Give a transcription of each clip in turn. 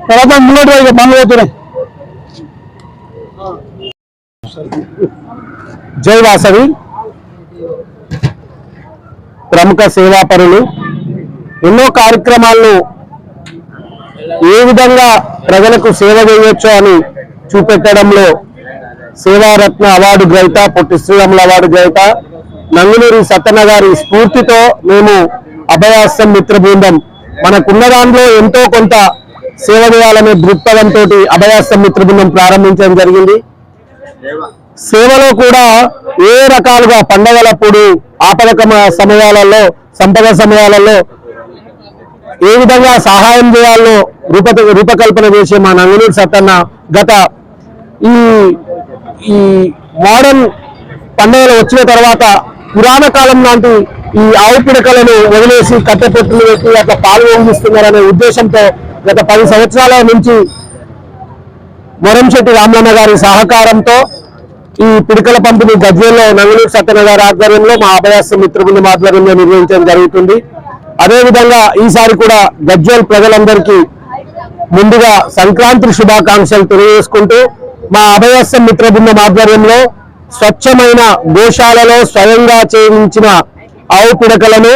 తర్వాత ముంగటి పనులు పోతున్నాయి. జై వాసవి. ప్రముఖ సేవాపరులు ఎన్నో కార్యక్రమాలను ఏ విధంగా ప్రజలకు సేవ చేయొచ్చో అని చూపెట్టడంలో సేవారత్న అవార్డు గ్రహీత, పొట్టి శ్రీరాములు అవార్డు గ్రహీత నంగునూరి సత్తన్న గారి స్ఫూర్తితో మేము అభయాస్తం మిత్ర బృందం మనకున్న దాంట్లో ఎంతో కొంత సేవ చేయాలనే దృక్పథంతో అభయాస్తం మిత్ర బృందం ప్రారంభించడం జరిగింది. సేవలో కూడా ఏ రకాలుగా పండగలప్పుడు, ఆపద సమయాలలో, సంపద సమయాలలో ఏ విధంగా సహాయం చేయాలో రూపకల్పన చేసే మా నంగునూరి సత్తన్న గత ఈ మోడర్న్ పండుగలు వచ్చిన తర్వాత పురాణ కాలం లాంటి ఈ ఆవు పిడకలను వదిలేసి కట్టెపెట్టులు పెట్టి అట్లా పాలు పొంగిస్తున్నారనే ఉద్దేశంతో గత 10 సంవత్సరాల నుంచి మొరంశెట్టి రామలన్న గారి సహకారంతో ఈ పిడకల పంపిణీ గజ్వేల్లో నంగునూరి సత్తన్న గారి ఆధ్వర్యంలో మా అభయాస్తం మిత్ర బృందం ఆధ్వర్యంలో నిర్వహించడం జరుగుతుంది. అదేవిధంగా ఈసారి కూడా గజ్వేల్ ప్రజలందరికీ ముందుగా సంక్రాంతి శుభాకాంక్షలు తెలియజేసుకుంటూ మా అభయాస్తం మిత్ర బృందం ఆధ్వర్యంలో స్వచ్ఛమైన గోశాలలో స్వయంగా చేయించిన ఆవు పిడకలను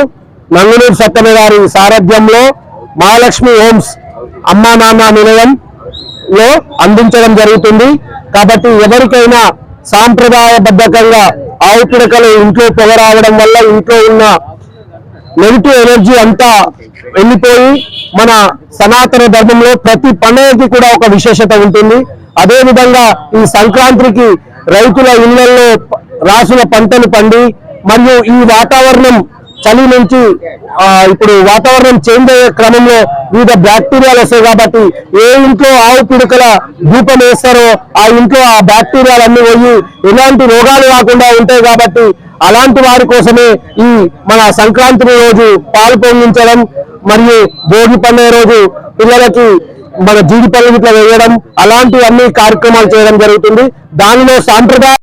నంగునూరి సత్తన్న గారి సారథ్యంలో మహాలక్ష్మి హోమ్స్ అమ్మా నాన్న నిలయంలో అందించడం జరుగుతుంది. కాబట్టి ఎవరికైనా సాంప్రదాయబద్ధంగా ఆవు పిడకలు ఇంట్లో పొగ రావడం వల్ల ఇంట్లో ఉన్న నెగిటివ్ ఎనర్జీ అంతా వెళ్ళిపోయి మన సనాతన ధర్మంలో ప్రతి పండుగకి కూడా ఒక విశేషత ఉంటుంది. అదేవిధంగా ఈ సంక్రాంతికి రైతుల ఇళ్లలో రాసుల పంటలు పండి మరియు ఈ వాతావరణం చలి నుంచి ఇప్పుడు వాతావరణం చేంజ్ అయ్యే క్రమంలో వివిధ బ్యాక్టీరియాలు వస్తాయి. కాబట్టి ఏ ఇంట్లో ఆవు పిడకల ధూపం వేస్తారో ఆ ఇంట్లో ఆ బ్యాక్టీరియాలన్నీ పోయి ఎలాంటి రోగాలు రాకుండా ఉంటాయి. కాబట్టి అలాంటి వారి కోసమే ఈ మన సంక్రాంతి రోజు పాలు పొంగించడం మరియు భోగి పండుగ రోజు పిల్లలకి మన జీడిపళ్ళు ఇట్లా వేయడం అలాంటి అన్ని కార్యక్రమాలు చేయడం జరుగుతుంది. దానిలో సాంప్రదాయ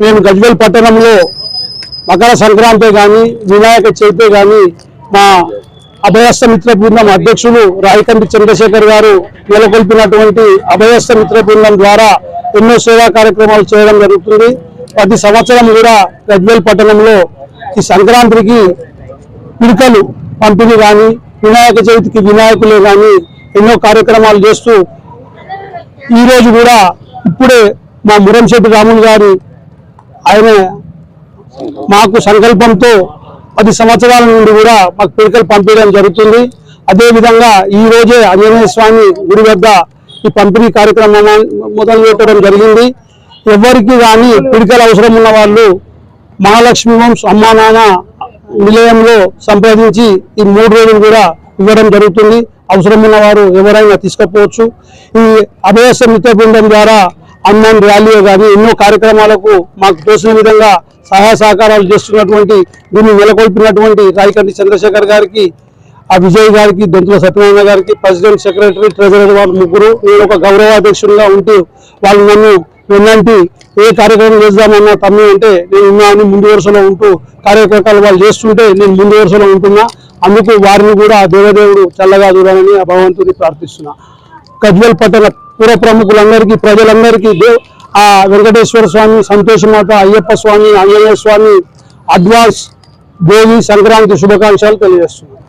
మేము గజ్వేల్ పట్టణంలో మకర సంక్రాంతి కానీ వినాయక చవితి కానీ మా అభయాస్తం మిత్ర బృందం అధ్యక్షులు రాయకంటి చంద్రశేఖర్ గారు నెలకొల్పినటువంటి అభయాస్తం మిత్ర బృందం ద్వారా ఎన్నో సేవా కార్యక్రమాలు చేయడం జరుగుతుంది. ప్రతి సంవత్సరం కూడా గజ్వేల్ పట్టణంలో ఈ సంక్రాంతికి పిడకలు పంపిణీ కానీ వినాయక చవితికి వినాయకులే కానీ ఎన్నో కార్యక్రమాలు చేస్తూ ఈరోజు కూడా ఇప్పుడే మా మురంశెట్టి రాములు గారి ఆయన మాకు సంకల్పంతో 10 సంవత్సరాల నుండి కూడా మాకు పిడకలు పంపించడం జరుగుతుంది. అదేవిధంగా ఈ రోజే ఆంజనేయ స్వామి గుడి వద్ద ఈ పంపిణీ కార్యక్రమాన్ని మొదలు పెట్టడం జరిగింది. ఎవరికి కానీ పిడకలు అవసరం ఉన్న వాళ్ళు మహాలక్ష్మి హోమ్స్ అమ్మా నాన్న నిలయంలో సంప్రదించి ఈ 3 రోజులు కూడా ఇవ్వడం జరుగుతుంది. అవసరం ఉన్న వారు ఎవరైనా తీసుకుపోవచ్చు. ఈ అభయాస్తం మిత్ర బృందం ద్వారా అన్నం ర్యాలీ కానీ ఎన్నో కార్యక్రమాలకు మాకు తోసిన విధంగా సహాయ సహకారాలు చేస్తున్నటువంటి దీన్ని నెలకొల్పినటువంటి రాయకంటి చంద్రశేఖర్ గారికి, ఆ విజయ్ గారికి, దొంతుల సత్యనారాయణ గారికి, ప్రెసిడెంట్, సెక్రటరీ, ట్రెజరర్ వాళ్ళు ముగ్గురు, నేను ఒక గౌరవాధ్యక్షునిగా ఉంటూ వాళ్ళు నన్ను వెన్నంటి ఏ కార్యక్రమం చేద్దామన్నా తమ్మి అంటే నేను ఉన్నాను ముందు వరుసలో ఉంటూ కార్యక్రమాలు వాళ్ళు చేస్తుంటే నేను ముందు వరుసలో ఉంటున్నా. అందుకు వారిని కూడా దేవదేవుడు చల్లగా చూడాలని ఆ భగవంతుని ప్రార్థిస్తున్నా. గజ్వేల్ పట్టణ పుర ప్రముఖులందరికీ, ప్రజలందరికీ ఆ వెంకటేశ్వర స్వామి, సంతోషమాత, అయ్యప్ప స్వామి, ఆంజనేయ స్వామి అడ్వాన్స్ దేవి సంక్రాంతి శుభాకాంక్షలు తెలియజేస్తున్నాను.